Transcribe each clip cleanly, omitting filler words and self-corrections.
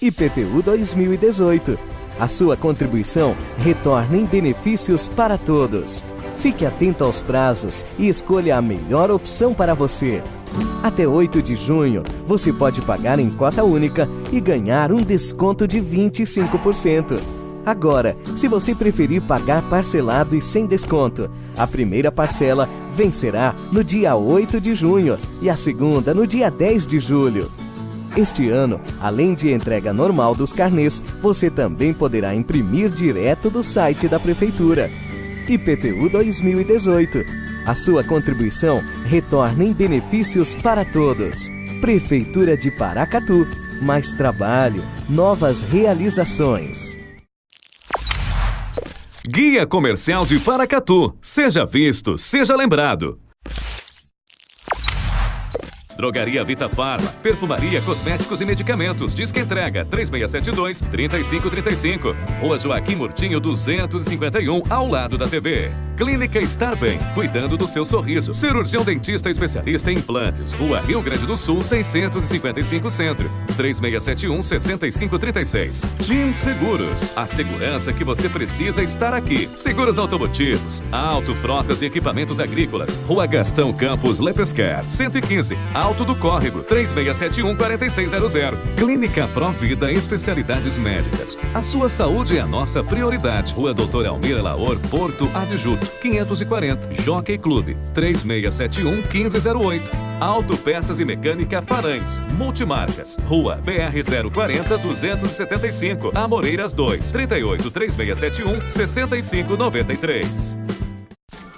IPTU 2018. A sua contribuição retorna em benefícios para todos. Fique atento aos prazos e escolha a melhor opção para você. Até 8 de junho, você pode pagar em cota única e ganhar um desconto de 25%. Agora, se você preferir pagar parcelado e sem desconto, a primeira parcela vencerá no dia 8 de junho e a segunda no dia 10 de julho. Este ano, além de entrega normal dos carnês, você também poderá imprimir direto do site da Prefeitura. IPTU 2018. A sua contribuição retorna em benefícios para todos. Prefeitura de Paracatu. Mais trabalho, novas realizações. Guia Comercial de Paracatu. Seja visto, seja lembrado. Drogaria Vita Farma, perfumaria, cosméticos e medicamentos. Disque entrega 3672-3535. Rua Joaquim Murtinho 251, ao lado da TV. Clínica Estar Bem, cuidando do seu sorriso. Cirurgião dentista especialista em implantes. Rua Rio Grande do Sul 655 Centro. 3671-6536. Team Seguros, a segurança que você precisa estar aqui. Seguros automotivos, auto, frotas e equipamentos agrícolas. Rua Gastão Campos Lepesquer 115, Alto do Córrego, 3671-4600. Clínica Provida, especialidades médicas. A sua saúde é a nossa prioridade. Rua Doutor Almir Laor, Porto Adjuto, 540. Jockey Clube, 3671-1508. Autopeças e Mecânica Farães, Multimarcas. Rua BR-040-275, Amoreiras 2, 38-3671-6593.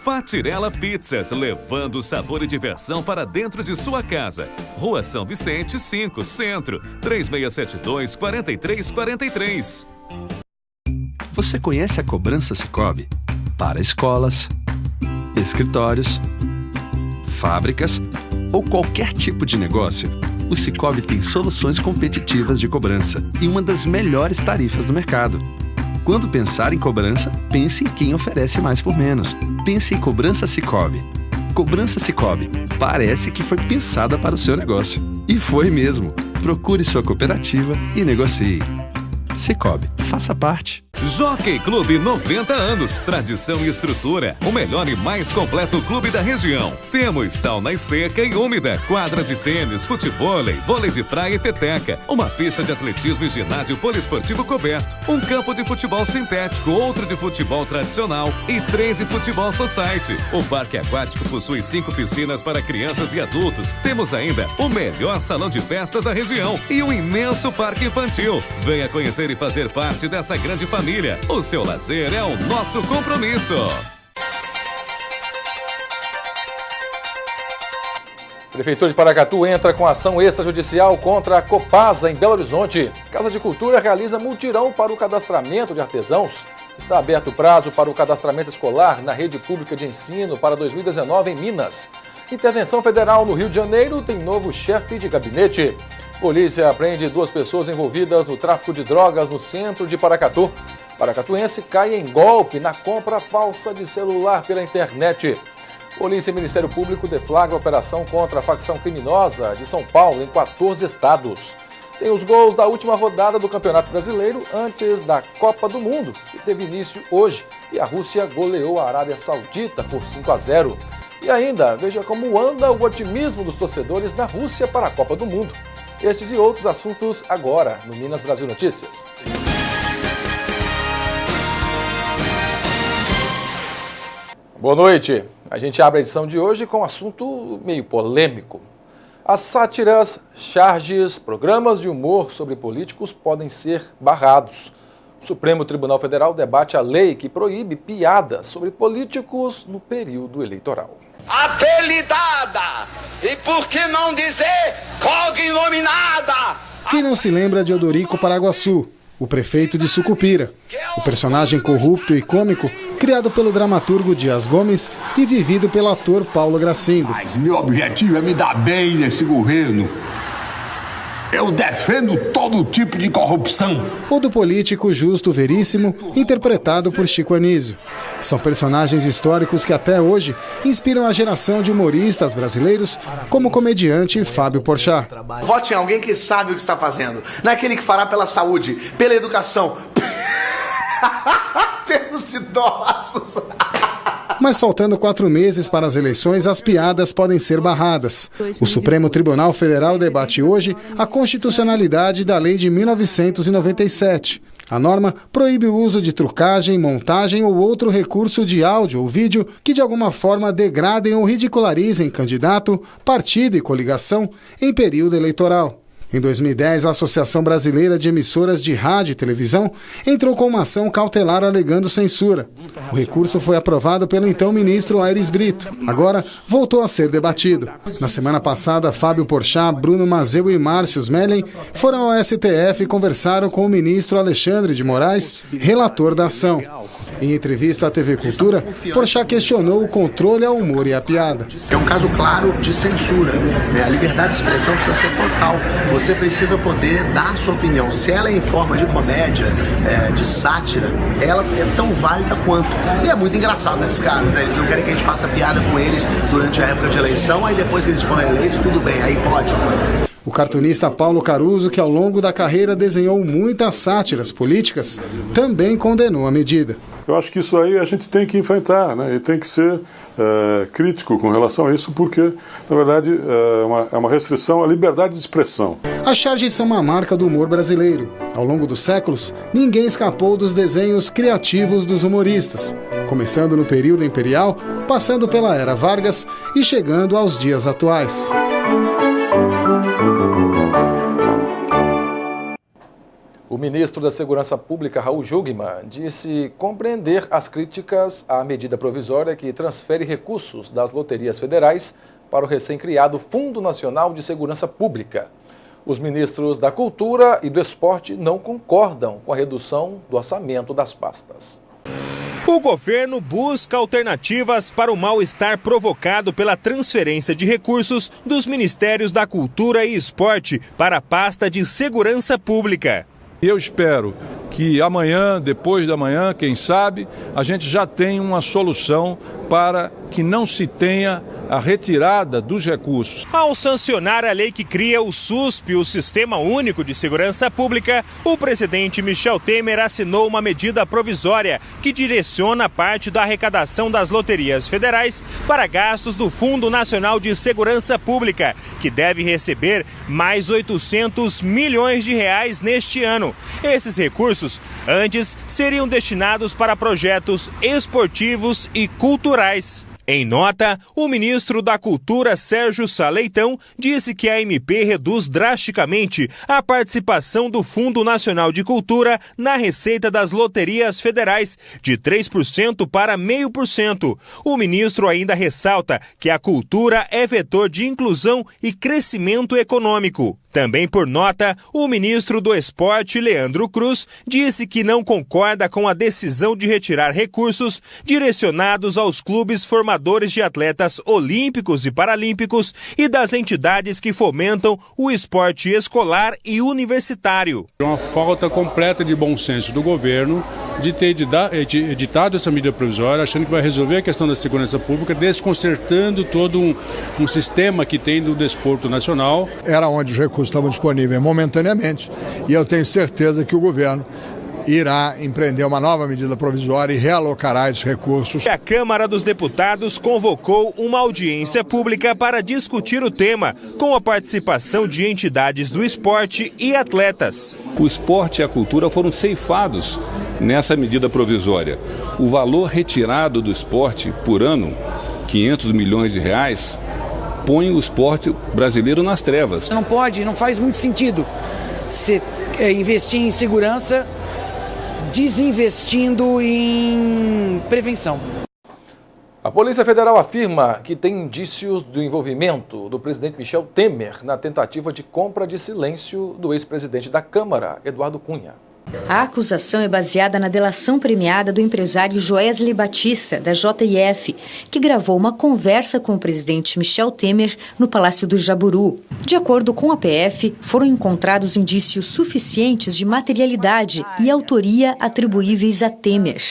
Fatirella Pizzas, levando sabor e diversão para dentro de sua casa. Rua São Vicente 5, Centro, 3672-4343. Você conhece a cobrança Sicoob? Para escolas, escritórios, fábricas ou qualquer tipo de negócio, o Sicoob tem soluções competitivas de cobrança e uma das melhores tarifas do mercado. Quando pensar em cobrança, pense em quem oferece mais por menos. Pense em Cobrança Sicoob. Cobrança Sicoob. Parece que foi pensada para o seu negócio. E foi mesmo. Procure sua cooperativa e negocie. Sicoob. Faça parte. Jockey Clube 90 anos, tradição e estrutura, o melhor e mais completo clube da região. Temos sauna seca e úmida, quadras de tênis, futevôlei, vôlei de praia e peteca, uma pista de atletismo e ginásio poliesportivo coberto, um campo de futebol sintético, outro de futebol tradicional e 3 de futebol society. O parque aquático possui 5 piscinas para crianças e adultos. Temos ainda o melhor salão de festas da região e um imenso parque infantil. Venha conhecer e fazer parte dessa grande família. O seu lazer é o nosso compromisso. Prefeitura de Paracatu entra com ação extrajudicial contra a Copasa, em Belo Horizonte. Casa de Cultura realiza mutirão para o cadastramento de artesãos. Está aberto o prazo para o cadastramento escolar na rede pública de ensino para 2019 em Minas. Intervenção federal no Rio de Janeiro tem novo chefe de gabinete. Polícia prende 2 pessoas envolvidas no tráfico de drogas no centro de Paracatu. Paracatuense cai em golpe na compra falsa de celular pela internet. Polícia e Ministério Público deflagram operação contra a facção criminosa de São Paulo em 14 estados. Tem os gols da última rodada do Campeonato Brasileiro antes da Copa do Mundo, que teve início hoje, e a Rússia goleou a Arábia Saudita por 5-0. E ainda, veja como anda o otimismo dos torcedores na Rússia para a Copa do Mundo. Estes e outros assuntos agora no Minas Brasil Notícias. Boa noite. A gente abre a edição de hoje com um assunto meio polêmico. As sátiras, charges, programas de humor sobre políticos podem ser barrados. O Supremo Tribunal Federal debate a lei que proíbe piadas sobre políticos no período eleitoral. Apelidada! E por que não dizer cognominada? Quem não se lembra de Odorico Paraguaçu, o prefeito de Sucupira, o personagem corrupto e cômico criado pelo dramaturgo Dias Gomes e vivido pelo ator Paulo Gracindo. Mas meu objetivo é me dar bem nesse governo. Eu defendo todo tipo de corrupção. Ou do político Justo Veríssimo, interpretado por Chico Anísio. São personagens históricos que até hoje inspiram a geração de humoristas brasileiros, como o comediante Fábio Porchat. Vote em alguém que sabe o que está fazendo. Naquele que fará pela saúde, pela educação, pelos idosos. Mas faltando 4 meses para as eleições, as piadas podem ser barradas. O Supremo Tribunal Federal debate hoje a constitucionalidade da Lei de 1997. A norma proíbe o uso de trucagem, montagem ou outro recurso de áudio ou vídeo que de alguma forma degradem ou ridicularizem candidato, partido e coligação em período eleitoral. Em 2010, a Associação Brasileira de Emissoras de Rádio e Televisão entrou com uma ação cautelar alegando censura. O recurso foi aprovado pelo então ministro Aires Brito. Agora, voltou a ser debatido. Na semana passada, Fábio Porchat, Bruno Mazeu e Márcio Smelling foram ao STF e conversaram com o ministro Alexandre de Moraes, relator da ação. Em entrevista à TV Cultura, Porchat questionou o controle ao humor e à piada. É um caso claro de censura. A liberdade de expressão precisa ser total. Você precisa poder dar a sua opinião. Se ela é em forma de comédia, de sátira, ela é tão válida quanto. E é muito engraçado esses caras, né? Eles não querem que a gente faça piada com eles durante a época de eleição, aí depois que eles forem eleitos, tudo bem, aí pode. O cartunista Paulo Caruso, que ao longo da carreira desenhou muitas sátiras políticas, também condenou a medida. Eu acho que isso aí a gente tem que enfrentar, né? E tem que ser crítico com relação a isso, porque, na verdade, é uma restrição à liberdade de expressão. As charges são uma marca do humor brasileiro. Ao longo dos séculos, ninguém escapou dos desenhos criativos dos humoristas, começando no período imperial, passando pela era Vargas e chegando aos dias atuais. O ministro da Segurança Pública, Raul Jungmann, disse compreender as críticas à medida provisória que transfere recursos das loterias federais para o recém-criado Fundo Nacional de Segurança Pública. Os ministros da Cultura e do Esporte não concordam com a redução do orçamento das pastas. O governo busca alternativas para o mal-estar provocado pela transferência de recursos dos Ministérios da Cultura e Esporte para a pasta de Segurança Pública. Eu espero que amanhã, depois da manhã, quem sabe, a gente já tenha uma solução para que não se tenha a retirada dos recursos. Ao sancionar a lei que cria o SUSP, o Sistema Único de Segurança Pública, o presidente Michel Temer assinou uma medida provisória que direciona parte da arrecadação das loterias federais para gastos do Fundo Nacional de Segurança Pública, que deve receber mais 800 milhões de reais neste ano. Esses recursos antes seriam destinados para projetos esportivos e culturais. Em nota, o ministro da Cultura, Sérgio Sá Leitão, disse que a MP reduz drasticamente a participação do Fundo Nacional de Cultura na receita das loterias federais, de 3% para 0,5%. O ministro ainda ressalta que a cultura é vetor de inclusão e crescimento econômico. Também por nota, o ministro do Esporte, Leandro Cruz, disse que não concorda com a decisão de retirar recursos direcionados aos clubes formadores de atletas olímpicos e paralímpicos e das entidades que fomentam o esporte escolar e universitário. É uma falta completa de bom senso do governo de ter editado essa medida provisória, achando que vai resolver a questão da segurança pública, desconcertando todo um sistema que tem do desporto nacional. Era onde os recursos estavam disponíveis momentaneamente, e eu tenho certeza que o governo irá empreender uma nova medida provisória e realocará esses recursos. A Câmara dos Deputados convocou uma audiência pública para discutir o tema, com a participação de entidades do esporte e atletas. O esporte e a cultura foram ceifados nessa medida provisória. O valor retirado do esporte por ano, 500 milhões de reais, põe o esporte brasileiro nas trevas. Não faz muito sentido se investir em segurança desinvestindo em prevenção. A Polícia Federal afirma que tem indícios do envolvimento do presidente Michel Temer na tentativa de compra de silêncio do ex-presidente da Câmara, Eduardo Cunha. A acusação é baseada na delação premiada do empresário Joesley Batista, da JF, que gravou uma conversa com o presidente Michel Temer no Palácio do Jaburu. De acordo com a PF, foram encontrados indícios suficientes de materialidade e autoria atribuíveis a Temer.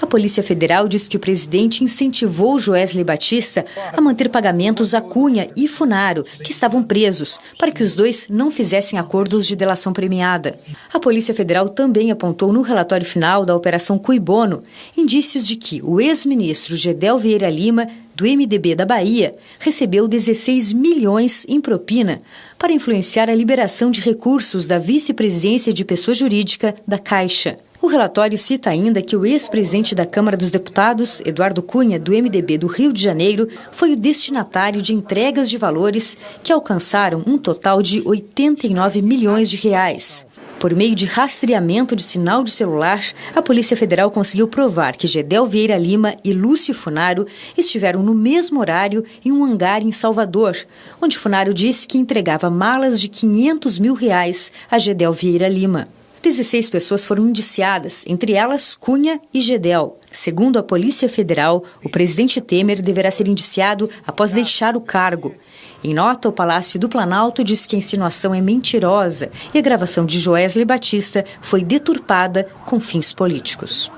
A Polícia Federal diz que o presidente incentivou Joesley Batista a manter pagamentos a Cunha e Funaro, que estavam presos, para que os dois não fizessem acordos de delação premiada. A Polícia Federal também apontou no relatório final da Operação Cui Bono indícios de que o ex-ministro Gedel Vieira Lima, do MDB da Bahia, recebeu 16 milhões em propina para influenciar a liberação de recursos da vice-presidência de pessoa jurídica da Caixa. O relatório cita ainda que o ex-presidente da Câmara dos Deputados, Eduardo Cunha, do MDB do Rio de Janeiro, foi o destinatário de entregas de valores que alcançaram um total de 89 milhões de reais. Por meio de rastreamento de sinal de celular, a Polícia Federal conseguiu provar que Gedel Vieira Lima e Lúcio Funaro estiveram no mesmo horário em um hangar em Salvador, onde Funaro disse que entregava malas de 500 mil reais a Gedel Vieira Lima. 16 pessoas foram indiciadas, entre elas Cunha e Gedel. Segundo a Polícia Federal, o presidente Temer deverá ser indiciado após deixar o cargo. Em nota, o Palácio do Planalto diz que a insinuação é mentirosa e a gravação de Joesley Batista foi deturpada com fins políticos.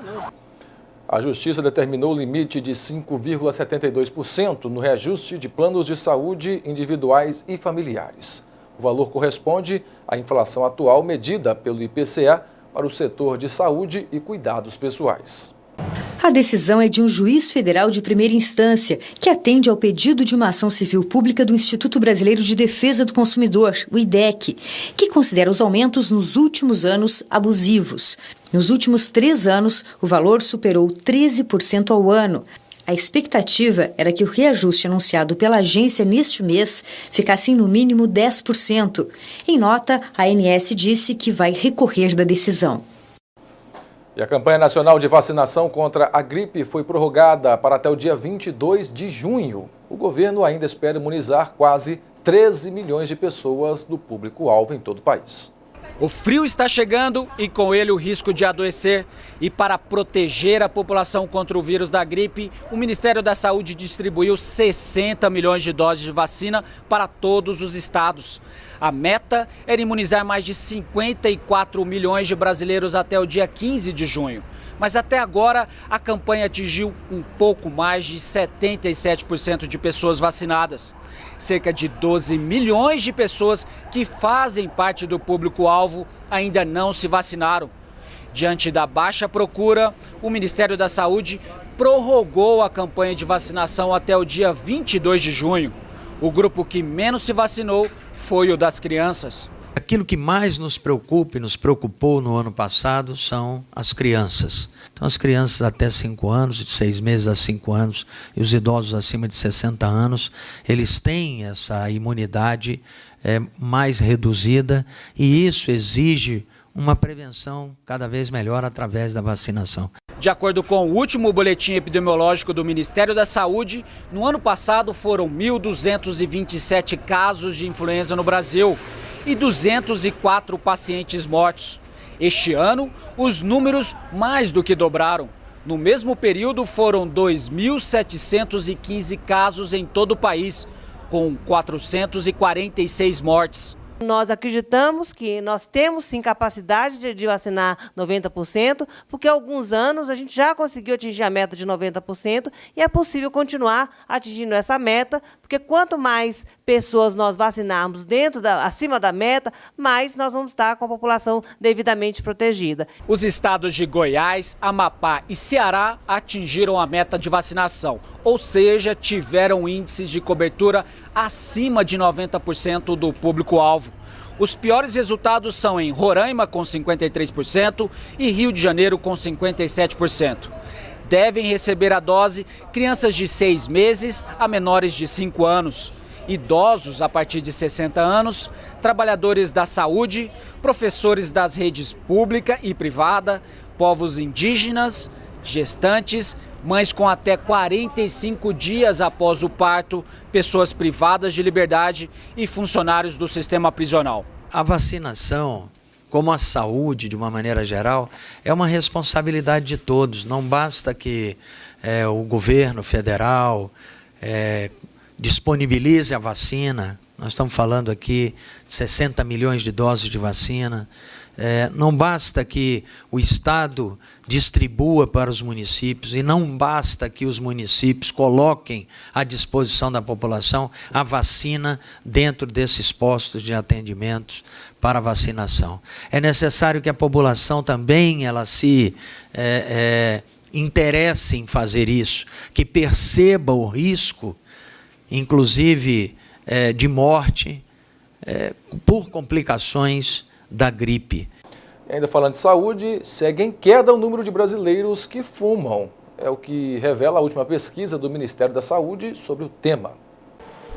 A Justiça determinou o limite de 5,72% no reajuste de planos de saúde individuais e familiares. O valor corresponde à inflação atual medida pelo IPCA para o setor de saúde e cuidados pessoais. A decisão é de um juiz federal de primeira instância, que atende ao pedido de uma ação civil pública do Instituto Brasileiro de Defesa do Consumidor, o IDEC, que considera os aumentos nos últimos anos abusivos. Nos últimos 3 anos, o valor superou 13% ao ano. A expectativa era que o reajuste anunciado pela agência neste mês ficasse em no mínimo 10%. Em nota, a ANS disse que vai recorrer da decisão. E a campanha nacional de vacinação contra a gripe foi prorrogada para até o dia 22 de junho. O governo ainda espera imunizar quase 13 milhões de pessoas do público-alvo em todo o país. O frio está chegando e com ele o risco de adoecer. E para proteger a população contra o vírus da gripe, o Ministério da Saúde distribuiu 60 milhões de doses de vacina para todos os estados. A meta era imunizar mais de 54 milhões de brasileiros até o dia 15 de junho. Mas até agora a campanha atingiu um pouco mais de 77% de pessoas vacinadas. Cerca de 12 milhões de pessoas que fazem parte do público-alvo ainda não se vacinaram. Diante da baixa procura, o Ministério da Saúde prorrogou a campanha de vacinação até o dia 22 de junho. O grupo que menos se vacinou foi o das crianças. Aquilo que mais nos preocupa e nos preocupou no ano passado são as crianças. Então, as crianças até 5 anos, de 6 meses a 5 anos, e os idosos acima de 60 anos, eles têm essa imunidade mais reduzida e isso exige uma prevenção cada vez melhor através da vacinação. De acordo com o último boletim epidemiológico do Ministério da Saúde, no ano passado foram 1.227 casos de influenza no Brasil e 204 pacientes mortos. Este ano, os números mais do que dobraram. No mesmo período, foram 2.715 casos em todo o país, com 446 mortes. Nós acreditamos que nós temos sim capacidade de vacinar 90%, porque há alguns anos a gente já conseguiu atingir a meta de 90% e é possível continuar atingindo essa meta, porque quanto mais pessoas nós vacinarmos acima da meta, mais nós vamos estar com a população devidamente protegida. Os estados de Goiás, Amapá e Ceará atingiram a meta de vacinação, ou seja, tiveram índices de cobertura acima de 90% do público-alvo. Os piores resultados são em Roraima, com 53%, e Rio de Janeiro, com 57%. Devem receber a dose crianças de 6 meses a menores de 5 anos, idosos a partir de 60 anos, trabalhadores da saúde, professores das redes pública e privada, povos indígenas, gestantes, mães com até 45 dias após o parto, pessoas privadas de liberdade e funcionários do sistema prisional. A vacinação como a saúde, de uma maneira geral, é uma responsabilidade de todos. Não basta que o governo federal disponibilize a vacina. Nós estamos falando aqui de 60 milhões de doses de vacina. Não basta que o Estado distribua para os municípios e não basta que os municípios coloquem à disposição da população a vacina dentro desses postos de atendimento para vacinação. É necessário que a população também ela se interesse em fazer isso, que perceba o risco, inclusive de morte por complicações da gripe. E ainda falando de saúde, segue em queda o número de brasileiros que fumam. É o que revela a última pesquisa do Ministério da Saúde sobre o tema.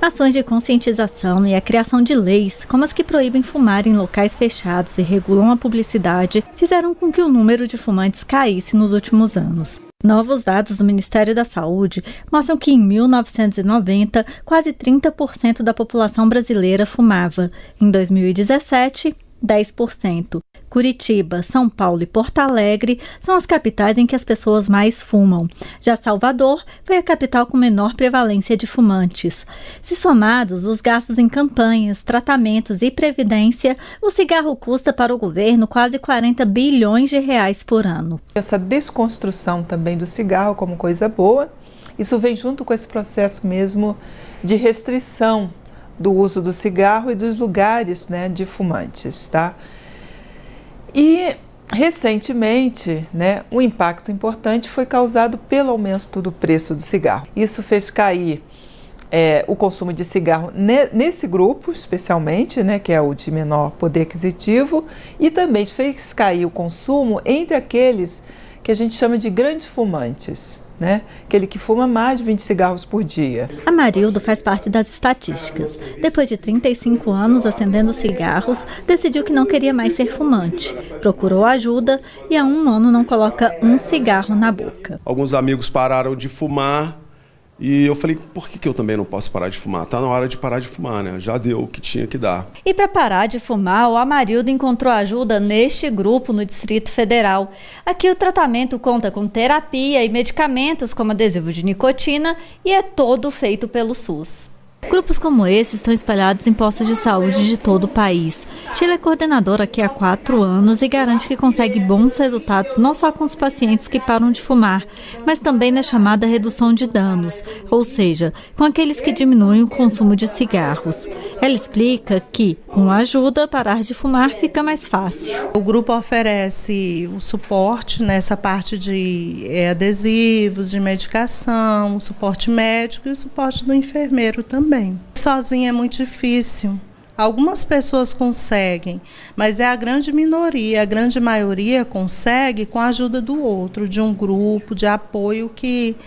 Ações de conscientização e a criação de leis, como as que proíbem fumar em locais fechados e regulam a publicidade, fizeram com que o número de fumantes caísse nos últimos anos. Novos dados do Ministério da Saúde mostram que em 1990, quase 30% da população brasileira fumava. Em 2017, 10%. Curitiba, São Paulo e Porto Alegre são as capitais em que as pessoas mais fumam. Já Salvador foi a capital com menor prevalência de fumantes. Se somados os gastos em campanhas, tratamentos e previdência, o cigarro custa para o governo quase 40 bilhões de reais por ano. Essa desconstrução também do cigarro como coisa boa, isso vem junto com esse processo mesmo de restrição do uso do cigarro e dos lugares, né, de fumantes, tá? E recentemente, né, um impacto importante foi causado pelo aumento do preço do cigarro. Isso fez cair o consumo de cigarro nesse grupo, especialmente, né, que é o de menor poder aquisitivo, e também fez cair o consumo entre aqueles que a gente chama de grandes fumantes, né? Aquele que fuma mais de 20 cigarros por dia. Amarildo faz parte das estatísticas. Depois de 35 anos acendendo cigarros, decidiu que não queria mais ser fumante. Procurou ajuda e há um ano não coloca um cigarro na boca. Alguns amigos pararam de fumar e eu falei, por que eu também não posso parar de fumar? Tá na hora de parar de fumar, né? Já deu o que tinha que dar. E para parar de fumar, o Amarildo encontrou ajuda neste grupo no Distrito Federal. Aqui o tratamento conta com terapia e medicamentos como adesivo de nicotina e é todo feito pelo SUS. Grupos como esse estão espalhados em postos de saúde de todo o país. Sheila é coordenadora aqui há 4 anos e garante que consegue bons resultados não só com os pacientes que param de fumar, mas também na chamada redução de danos, ou seja, com aqueles que diminuem o consumo de cigarros. Ela explica que, com a ajuda, parar de fumar fica mais fácil. O grupo oferece o suporte nessa parte de adesivos, de medicação, o suporte médico e o suporte do enfermeiro também. Sozinho é muito difícil. Algumas pessoas conseguem, mas é a grande minoria, a grande maioria consegue com a ajuda do outro, de um grupo de apoio que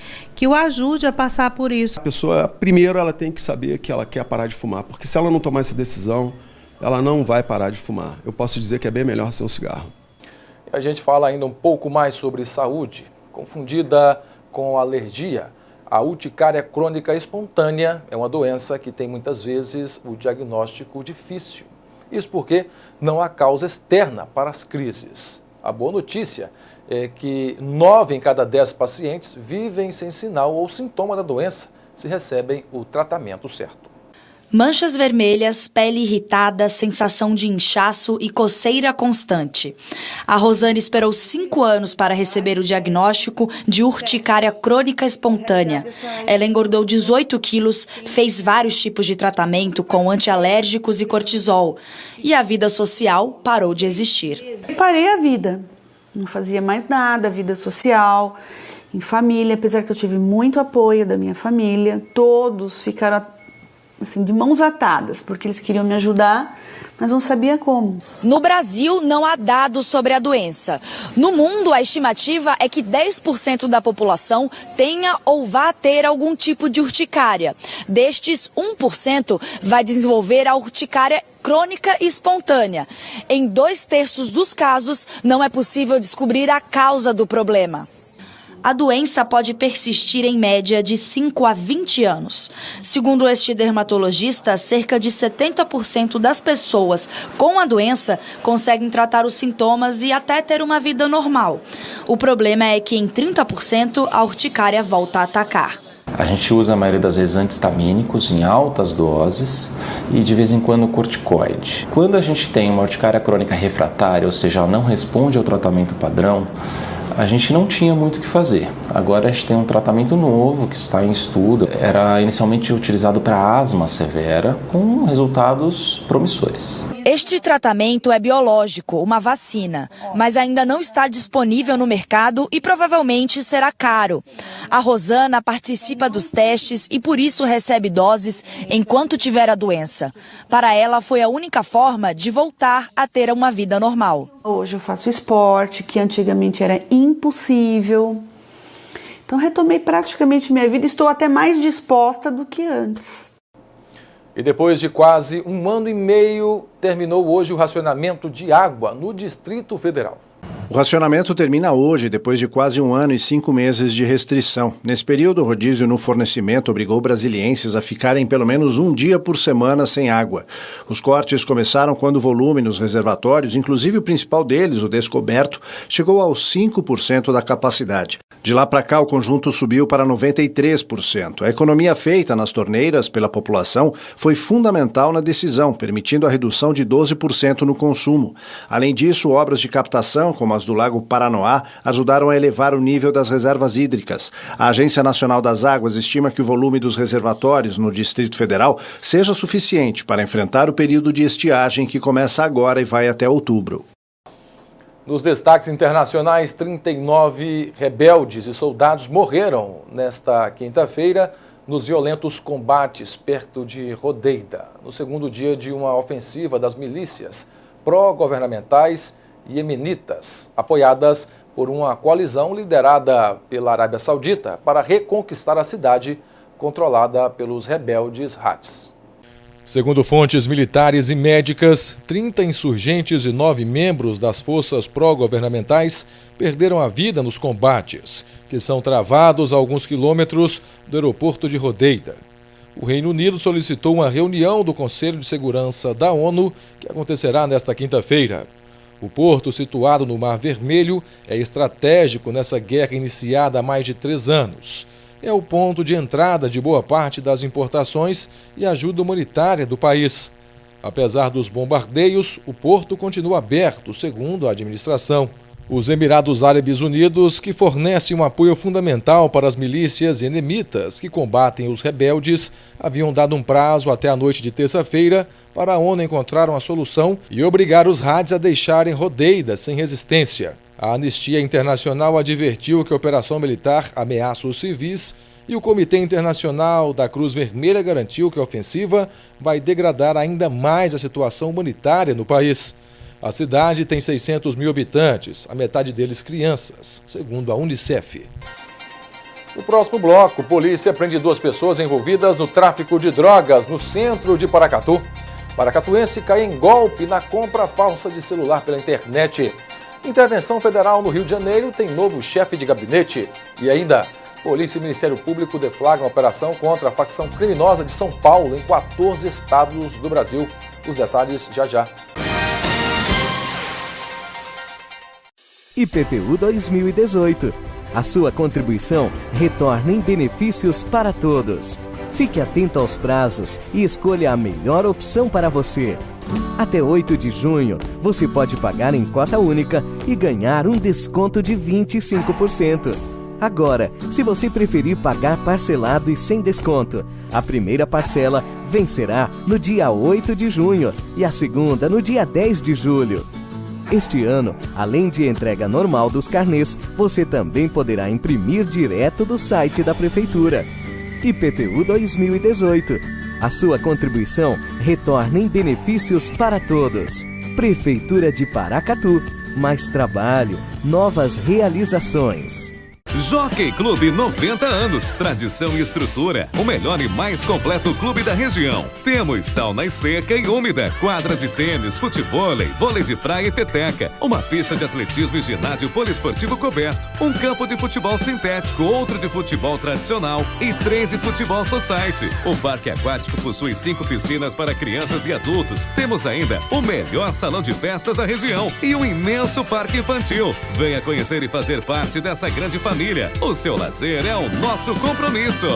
o ajude a passar por isso. A pessoa, primeiro, ela tem que saber que ela quer parar de fumar, porque se ela não tomar essa decisão, ela não vai parar de fumar. Eu posso dizer que é bem melhor ser um cigarro. A gente fala ainda um pouco mais sobre saúde, confundida com alergia. A urticária crônica espontânea é uma doença que tem muitas vezes o diagnóstico difícil. Isso porque não há causa externa para as crises. A boa notícia é que 9 em cada 10 pacientes vivem sem sinal ou sintoma da doença se recebem o tratamento certo. Manchas vermelhas, pele irritada, sensação de inchaço e coceira constante. A Rosane esperou 5 anos para receber o diagnóstico de urticária crônica espontânea. Ela engordou 18 quilos, fez vários tipos de tratamento com antialérgicos e cortisol. E a vida social parou de existir. Parei a vida, não fazia mais nada, vida social, em família, apesar que eu tive muito apoio da minha família, todos ficaram assim, de mãos atadas, porque eles queriam me ajudar, mas não sabia como. No Brasil, não há dados sobre a doença. No mundo, a estimativa é que 10% da população tenha ou vá ter algum tipo de urticária. Destes, 1% vai desenvolver a urticária crônica e espontânea. Em 2/3 dos casos, não é possível descobrir a causa do problema. a doença pode persistir em média de 5 a 20 anos. Segundo este dermatologista, cerca de 70% das pessoas com a doença conseguem tratar os sintomas e até ter uma vida normal. O problema é que em 30% a urticária volta a atacar. A gente usa a maioria das vezes antihistamínicos em altas doses e de vez em quando corticoide. Quando a gente tem uma urticária crônica refratária, ou seja, ela não responde ao tratamento padrão, a gente não tinha muito o que fazer. Agora a gente tem um tratamento novo que está em estudo. Era inicialmente utilizado para asma severa, com resultados promissores. Este tratamento é biológico, uma vacina, mas ainda não está disponível no mercado e provavelmente será caro. A Rosana participa dos testes e por isso recebe doses enquanto tiver a doença. Para ela foi a única forma de voltar a ter uma vida normal. Hoje eu faço esporte, que antigamente era impossível. Então retomei praticamente minha vida, estou até mais disposta do que antes. E depois de quase 1 ano e meio, terminou hoje o racionamento de água no Distrito Federal. O racionamento termina hoje, depois de quase 1 ano e 5 meses de restrição. Nesse período, o rodízio no fornecimento obrigou brasilienses a ficarem pelo menos 1 dia por semana sem água. Os cortes começaram quando o volume nos reservatórios, inclusive o principal deles, o descoberto, chegou aos 5% da capacidade. De lá para cá, o conjunto subiu para 93%. A economia feita nas torneiras pela população foi fundamental na decisão, permitindo a redução de 12% no consumo. Além disso, obras de captação, como as do Lago Paranoá, ajudaram a elevar o nível das reservas hídricas. A Agência Nacional das Águas estima que o volume dos reservatórios no Distrito Federal seja suficiente para enfrentar o período de estiagem que começa agora e vai até outubro. Nos destaques internacionais, 39 rebeldes e soldados morreram nesta quinta-feira nos violentos combates perto de Rodeida, no segundo dia de uma ofensiva das milícias pró-governamentais iemenitas, apoiadas por uma coalizão liderada pela Arábia Saudita para reconquistar a cidade controlada pelos rebeldes Houthis. Segundo fontes militares e médicas, 30 insurgentes e 9 membros das forças pró-governamentais perderam a vida nos combates, que são travados a alguns quilômetros do aeroporto de Rodeida. O Reino Unido solicitou uma reunião do Conselho de Segurança da ONU, que acontecerá nesta quinta-feira. O porto, situado no Mar Vermelho, é estratégico nessa guerra iniciada há mais de 3 anos. É o ponto de entrada de boa parte das importações e ajuda humanitária do país. Apesar dos bombardeios, o porto continua aberto, segundo a administração. Os Emirados Árabes Unidos, que fornecem um apoio fundamental para as milícias iemenitas que combatem os rebeldes, haviam dado um prazo até a noite de terça-feira para a ONU encontrar uma solução e obrigar os Houthis a deixarem Rodeida sem resistência. A Anistia Internacional advertiu que a operação militar ameaça os civis e o Comitê Internacional da Cruz Vermelha garantiu que a ofensiva vai degradar ainda mais a situação humanitária no país. A cidade tem 600 mil habitantes, a metade deles crianças, segundo a Unicef. No próximo bloco, polícia prende 2 pessoas envolvidas no tráfico de drogas no centro de Paracatu. Paracatuense cai em golpe na compra falsa de celular pela internet. Intervenção federal no Rio de Janeiro tem novo chefe de gabinete. E ainda, polícia e Ministério Público deflagram operação contra a facção criminosa de São Paulo em 14 estados do Brasil. Os detalhes já já. IPTU 2018. A sua contribuição retorna em benefícios para todos. Fique atento aos prazos e escolha a melhor opção para você. Até 8 de junho, você pode pagar em cota única e ganhar um desconto de 25%. Agora, se você preferir pagar parcelado e sem desconto, a primeira parcela vencerá no dia 8 de junho e a segunda no dia 10 de julho. Este ano, além de entrega normal dos carnês, você também poderá imprimir direto do site da Prefeitura. IPTU 2018. A sua contribuição retorna em benefícios para todos. Prefeitura de Paracatu. Mais trabalho, novas realizações. Jockey Clube 90 anos, tradição e estrutura, o melhor e mais completo clube da região. Temos sauna seca e úmida, quadras de tênis, futevôlei, vôlei de praia e peteca, uma pista de atletismo e ginásio poliesportivo coberto, um campo de futebol sintético, outro de futebol tradicional e 3 de futebol society. O parque aquático possui 5 piscinas para crianças e adultos. Temos ainda o melhor salão de festas da região e um imenso parque infantil. Venha conhecer e fazer parte dessa grande família. O seu lazer é o nosso compromisso.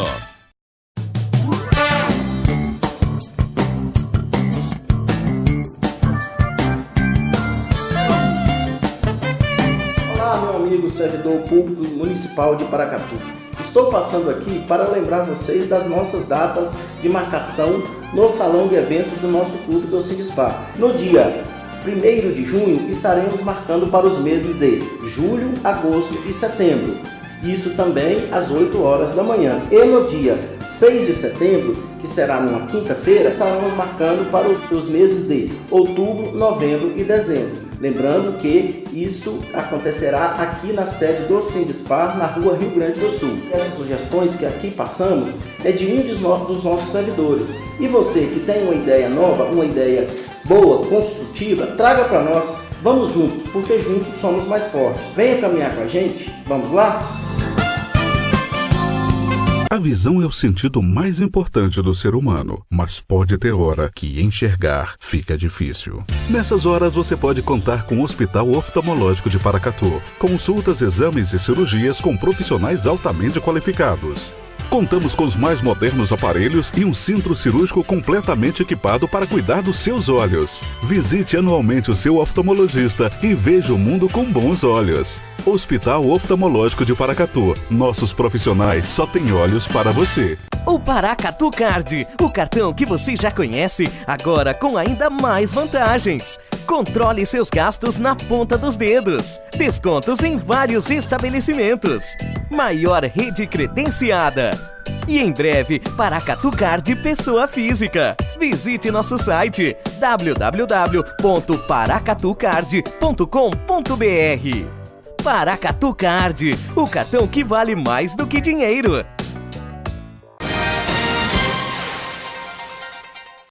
Olá, meu amigo servidor público municipal de Paracatu. Estou passando aqui para lembrar vocês das nossas datas de marcação no salão de eventos do nosso clube do Sindespar. No dia 1º de junho estaremos marcando para os meses de julho, agosto e setembro. Isso também às 8 horas da manhã. E no dia 6 de setembro, que será numa quinta-feira, estaremos marcando para os meses de outubro, novembro e dezembro. Lembrando que isso acontecerá aqui na sede do Sindespar, na rua Rio Grande do Sul. Essas sugestões que aqui passamos é de um dos nossos servidores. E você que tem uma ideia nova, uma ideia boa, construtiva, traga para nós. Vamos juntos, porque juntos somos mais fortes. Venha caminhar com a gente, vamos lá? A visão é o sentido mais importante do ser humano, mas pode ter hora que enxergar fica difícil. Nessas horas você pode contar com o Hospital Oftalmológico de Paracatu. Consultas, exames e cirurgias com profissionais altamente qualificados. Contamos com os mais modernos aparelhos e um centro cirúrgico completamente equipado para cuidar dos seus olhos. Visite anualmente o seu oftalmologista e veja o mundo com bons olhos. Hospital Oftalmológico de Paracatu. Nossos profissionais só têm olhos para você. O Paracatu Card, o cartão que você já conhece, agora com ainda mais vantagens. Controle seus gastos na ponta dos dedos. Descontos em vários estabelecimentos. Maior rede credenciada. E em breve, Paracatu Card pessoa física. Visite nosso site www.paracatucard.com.br. Paracatu Card, o cartão que vale mais do que dinheiro.